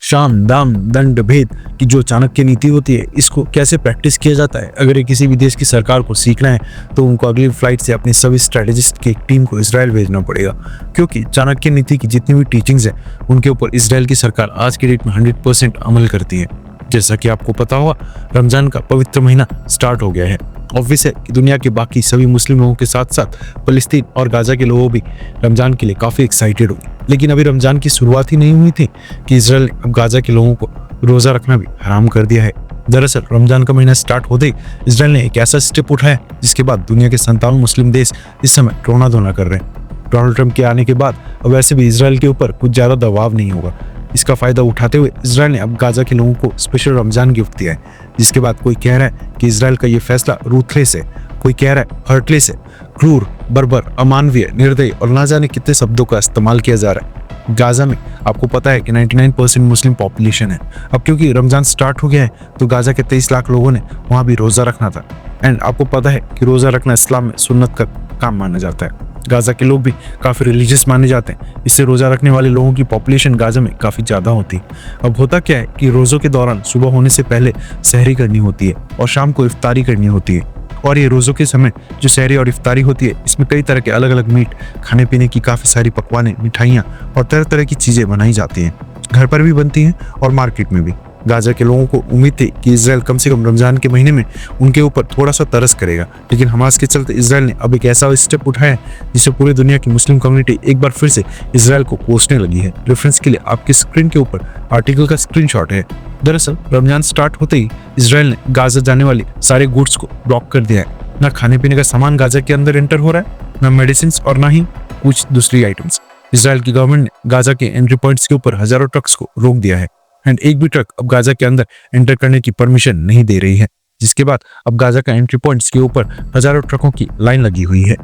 शाम दाम दंड भेद की जो चाणक्य नीति होती है, इसको कैसे प्रैक्टिस किया जाता है। अगर ये किसी भी देश की सरकार को सीखना है तो उनको अगली फ्लाइट से अपने सभी स्ट्रेटेजिस्ट की एक टीम को इसराइल भेजना पड़ेगा, क्योंकि चाणक्य नीति की जितनी भी टीचिंग्स है उनके ऊपर इसराइल की सरकार आज की डेट में 100% अमल करती है। जैसा कि आपको पता होगा, रमजान का पवित्र महीना स्टार्ट हो गया है। ऑब्वियस है कि दुनिया के बाकी सभी मुस्लिम लोगों के साथ साथ फलस्तीन और गाजा के लोग भी रमजान के लिए काफी एक्साइटेड होंगे। लेकिन अभी रमजान की शुरुआत ही नहीं हुई थी कि इसराइल ने अब गाजा के लोगों को रोजा रखना भी हराम कर दिया है। दरअसल रमजान का महीना स्टार्ट होते ही इसराइल ने एक ऐसा स्टेप उठाया जिसके बाद दुनिया के 57 मुस्लिम देश इस समय रोना धोना कर रहे हैं। डोनाल्ड ट्रंप के आने के बाद अब वैसे भी इसराइल के ऊपर कुछ ज्यादा दबाव नहीं होगा। इसका फायदा उठाते हुए इसराइल ने अब गाजा के लोगों को स्पेशल रमजान गिफ्ट दिया है, जिसके बाद कोई कह रहा है कि इसराइल का ये फैसला रूथलेस है, कोई कह रहा है हर्टलेस है, क्रूर, बर्बर, अमानवीय, निर्दयी और ना जाने कितने शब्दों का इस्तेमाल किया जा रहा है। गाजा में आपको पता है कि 99% मुस्लिम पॉपुलेशन है। अब क्योंकि रमजान स्टार्ट हो गया है तो गाजा के 23 लाख लोगों ने वहां भी रोजा रखना था। एंड आपको पता है कि रोजा रखना इस्लाम में सुन्नत का काम माना जाता है। गाजा के लोग भी काफी रिलीजियस माने जाते हैं, इससे रोजा रखने वाले लोगों की पॉपुलेशन गाजा में काफी ज्यादा होती है। अब होता क्या है कि रोजों के दौरान सुबह होने से पहले सहरी करनी होती है और शाम को इफ्तारी करनी होती है। और ये रोजों के समय जो सहरी और इफ्तारी होती है, इसमें कई तरह के अलग अलग मीट, खाने पीने की काफी सारी पकवानें, मिठाइयाँ और तरह तरह की चीजें बनाई जाती हैं। घर पर भी बनती हैं और मार्केट में भी। गाजा के लोगों को उम्मीद थी कि इसराइल कम से कम रमजान के महीने में उनके ऊपर थोड़ा सा तरस करेगा, लेकिन हमास के चलते इसराइल ने अब एक ऐसा स्टेप उठाया जिससे पूरी दुनिया की मुस्लिम कम्युनिटी एक बार फिर से इसराइल को कोसने लगी है। रेफरेंस के लिए आपकी स्क्रीन के ऊपर आर्टिकल का स्क्रीनशॉट है। दरअसल रमजान स्टार्ट होते ही इसराइल ने गाजा जाने वाली सारे गुड्स को ब्लॉक कर दिया है। ना खाने पीने का सामान गाजा के अंदर एंटर हो रहा है, ना मेडिसिन और ना ही कुछ दूसरी आइटम्स। इसराइल की गवर्नमेंट ने गाजा के एंट्री पॉइंट्स के ऊपर हजारों ट्रक्स को रोक दिया है एंड एक भी ट्रक अब गाजा के अंदर एंटर करने की परमिशन नहीं दे रही है, जिसके बाद अब गाजा का एंट्री पॉइंट्स के ऊपर हजारों ट्रकों की लाइन लगी हुई है।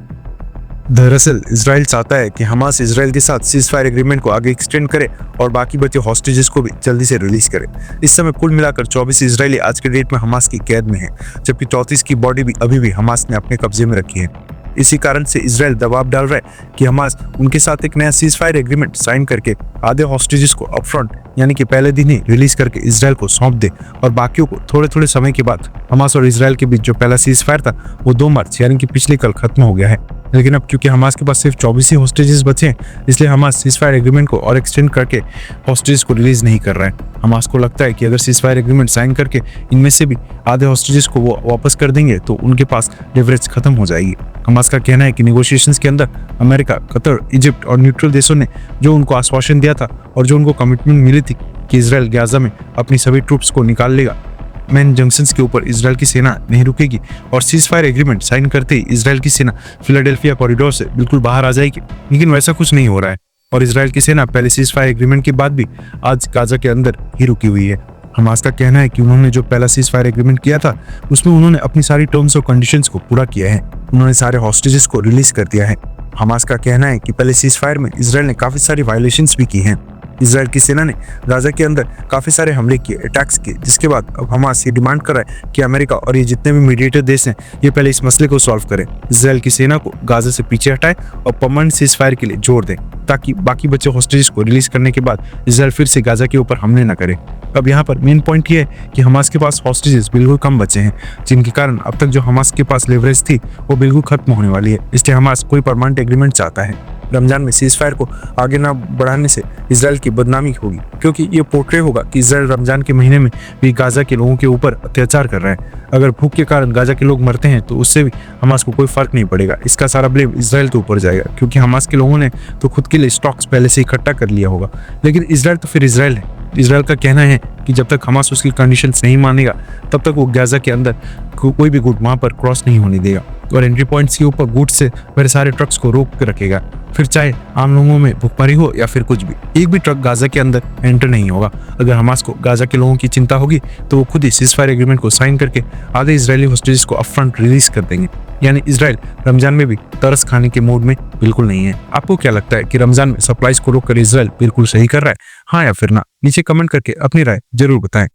दरअसल इसराइल चाहता है कि हमास इसराइल के साथ सीज फायर एग्रीमेंट को आगे एक्सटेंड करे और बाकी बचे हॉस्टेजेस को भी जल्दी से रिलीज करे। इस समय कुल मिलाकर 24 इसराइली आज के डेट में हमास की कैद में है, जबकि 34 की बॉडी भी अभी भी हमास ने अपने कब्जे में रखी है। इसी कारण से इसराइल दबाव डाल रहा है कि हमास उनके साथ एक नया सीज फायर एग्रीमेंट साइन करके आधे हॉस्टेजेस को अपफ्रंट यानी कि पहले दिन ही रिलीज करके इसराइल को सौंप दे और बाकियों को थोड़े थोड़े समय के बाद। हमास और इसराइल के बीच जो पहला सीज फायर था वो 2 मार्च यानी कि पिछले कल खत्म हो गया है, लेकिन अब क्योंकि हमास के पास सिर्फ 24 ही हॉस्टेजेस बचे हैं, इसलिए हमास सीज फायर एग्रीमेंट को और एक्सटेंड करके हॉस्टेजेस को रिलीज नहीं कर रहा है। हमास को लगता है कि अगर सीज फायर एग्रीमेंट साइन करके इनमें से भी आधे हॉस्टेजेस को वो वापस कर देंगे तो उनके पास लेवरेज खत्म हो जाएगी। हमास का कहना है कि नेगोशिएशंस के अंदर अमेरिका, कतर, इजिप्ट और न्यूट्रल देशों ने जो उनको आश्वासन दिया था और जो उनको कमिटमेंट मिली थी कि इसराइल गाजा में अपनी सभी ट्रूप्स को निकाल लेगा, मेन जंक्शंस के ऊपर इसराइल की सेना नहीं रुकेगी और सीज फायर एग्रीमेंट साइन करते ही इसराइल की सेना फिलाडेल्फिया कॉरिडोर से बिल्कुल बाहर आ जाएगी, लेकिन वैसा कुछ नहीं हो रहा है और इसराइल की सेना पहले सीज फायर एग्रीमेंट के बाद भी आज गाजा के अंदर ही रुकी हुई है। हमास का कहना है कि उन्होंने जो पहला सीज फायर एग्रीमेंट किया था उसमें उन्होंने अपनी सारी टर्म्स और कंडीशंस को पूरा किया है, उन्होंने सारे हॉस्टेजेस को रिलीज कर दिया है। हमास का कहना है कि पहले सीज फायर में इसराइल ने काफी सारी वायलेशंस भी की हैं। इसराइल की सेना ने गाजा के अंदर काफी सारे हमले किए, अटैक्स किए, जिसके बाद अब हमास ये डिमांड कर रहा है कि अमेरिका और ये जितने भी मीडिएटर देश हैं ये पहले इस मसले को सॉल्व करें, इसराइल की सेना को गाजा से पीछे हटाए और परमानेंट सीज फायर के लिए जोर दें, ताकि बाकी बचे हॉस्टेजेस को रिलीज करने के बाद इसराइल फिर से गाजा के ऊपर हमले न करे। अब यहाँ पर मेन पॉइंट ये है कि हमास के पास हॉस्टेजेस बिल्कुल कम बचे हैं, जिनके कारण अब तक जो हमास के पास लेवरेज थी वो बिल्कुल खत्म होने वाली है। इसलिए हमास कोई परमानेंट एग्रीमेंट चाहता है। रमजान में सीज फायर को आगे ना बढ़ाने से इसराइल की बदनामी होगी, क्योंकि ये पोर्ट्रे होगा कि इसराइल रमजान के महीने में भी गाजा के लोगों के ऊपर अत्याचार कर रहा है। अगर भूख के कारण गाजा के लोग मरते हैं तो उससे भी हमास को कोई फर्क नहीं पड़ेगा, इसका सारा ब्लेम इसराइल के ऊपर जाएगा, क्योंकि हमास के लोगों ने तो खुद के लिए स्टॉक्स पहले से इकट्ठा कर लिया होगा। लेकिन इसराइल तो फिर इसराइल है। इसराइल का कहना है कि जब तक हमास उसकी कंडीशंस नहीं मानेगा तब तक वो गाजा के अंदर कोई भी गुड वहां पर क्रॉस नहीं होने देगा और एंट्री पॉइंट्स के ऊपर गुड्स से मेरे सारे ट्रक्स को रोक कर रखेगा, फिर चाहे आम लोगों में भुखमरी हो या फिर कुछ भी। एक भी ट्रक गाजा के अंदर एंटर नहीं होगा। अगर हमास को गाजा के लोगों की चिंता होगी तो वो खुद ही सीज फायर एग्रीमेंट को साइन करके आधे इजरायली हॉस्टेजेस को अपफ्रंट रिलीज कर देंगे। यानी इसराइल रमजान में भी तरस खाने के मूड में बिल्कुल नहीं है। आपको क्या लगता है कि रमजान में सप्लाईज को रोककर इसराइल बिल्कुल सही कर रहा है, हाँ या फिर ना? नीचे कमेंट करके अपनी राय जरूर बताएं।